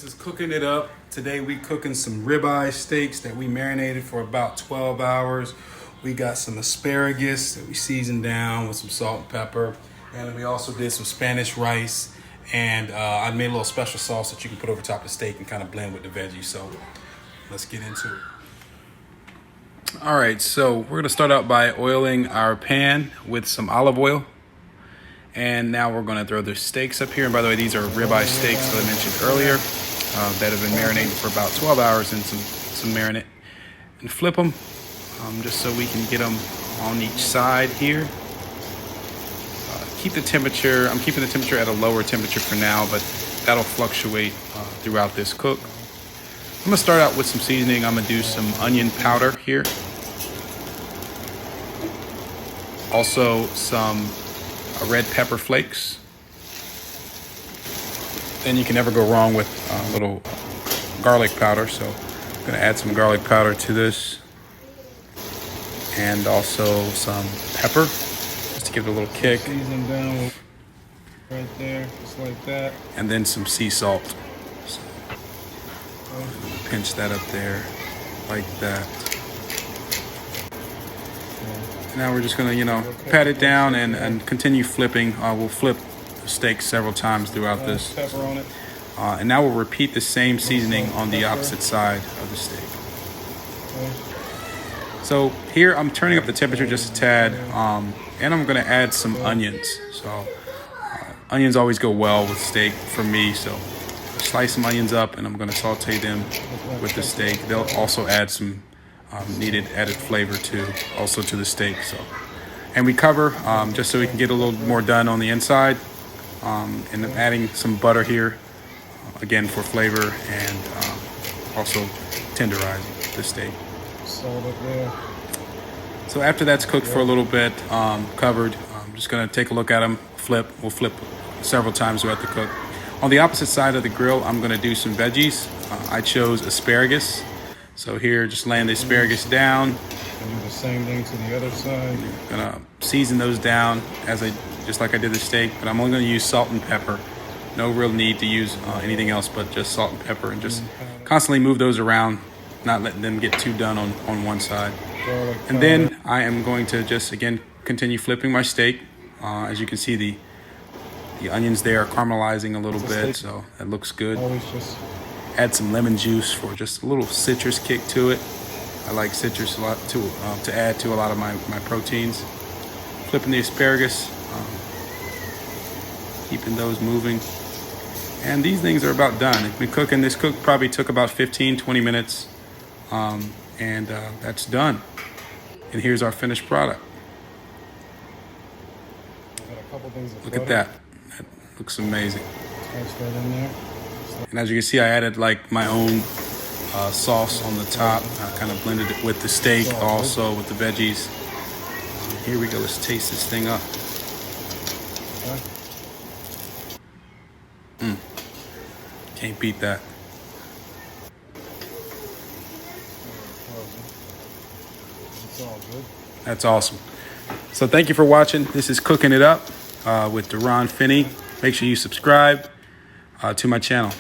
This is Cooking It Up. Today we cooking some ribeye steaks that we marinated for about 12 hours. We got some asparagus that we seasoned down with some salt and pepper. And then we also did some Spanish rice. And I made a little special sauce that you can put over top of the steak and kind of blend with the veggies. So let's get into it. All right, so we're gonna start out by oiling our pan with some olive oil. And now we're gonna throw the steaks up here. And by the way, these are ribeye steaks that I mentioned earlier that have been marinated for about 12 hours in some marinade. And flip them just so we can get them on each side here. Keep the temperature, I'm keeping the temperature at a lower temperature for now, but that'll fluctuate throughout this cook. I'm gonna start out with some seasoning. I'm gonna do some onion powder here. Also some red pepper flakes. Then you can never go wrong with a little garlic powder. So I'm gonna add some garlic powder to this. And also some pepper, just to give it a little kick. Season down right there, just like that. And then some sea salt. So pinch that up there, like that. Now we're just gonna, pat it down and continue flipping. We'll flip the steak several times throughout this. Pepper on it. And now we'll repeat the same seasoning on the opposite side of the steak. So here I'm turning up the temperature just a tad, and I'm gonna add some onions. So onions always go well with steak for me. So slice some onions up, and I'm gonna saute them with the steak. They'll also add some needed added flavor to the steak. So, and we cover just so we can get a little more done on the inside, and I'm adding some butter here again for flavor and also tenderizing the steak. Salt up there. So after that's cooked for a little bit, covered, I'm just gonna take a look at them. We'll flip several times throughout the cook. On the opposite side of the grill, I'm gonna do some veggies. I chose asparagus. So here, just laying the asparagus down. And do the same thing to the other side. Gonna season those down just like I did the steak, but I'm only gonna use salt and pepper. No real need to use anything else but just salt and pepper, and just constantly move those around, not letting them get too done on one side. And then I am going to just, again, continue flipping my steak. As you can see, the onions there are caramelizing a little bit, so that looks good. Always just add some lemon juice for just a little citrus kick to it. I like citrus a lot to add to a lot of my proteins. Flipping the asparagus, keeping those moving. And these things are about done. It's been cooking. This cook probably took about 15-20 minutes, and that's done. And here's our finished product. Look at that. That looks amazing. Touch that in there. And as you can see, I added like my own sauce on the top. I kind of blended it with the steak, also with the veggies. Here we go. Let's taste this thing up. Can't beat that. It's all good. That's awesome. So thank you for watching. This is Cooking It Up with Deron Finney. Make sure you subscribe to my channel.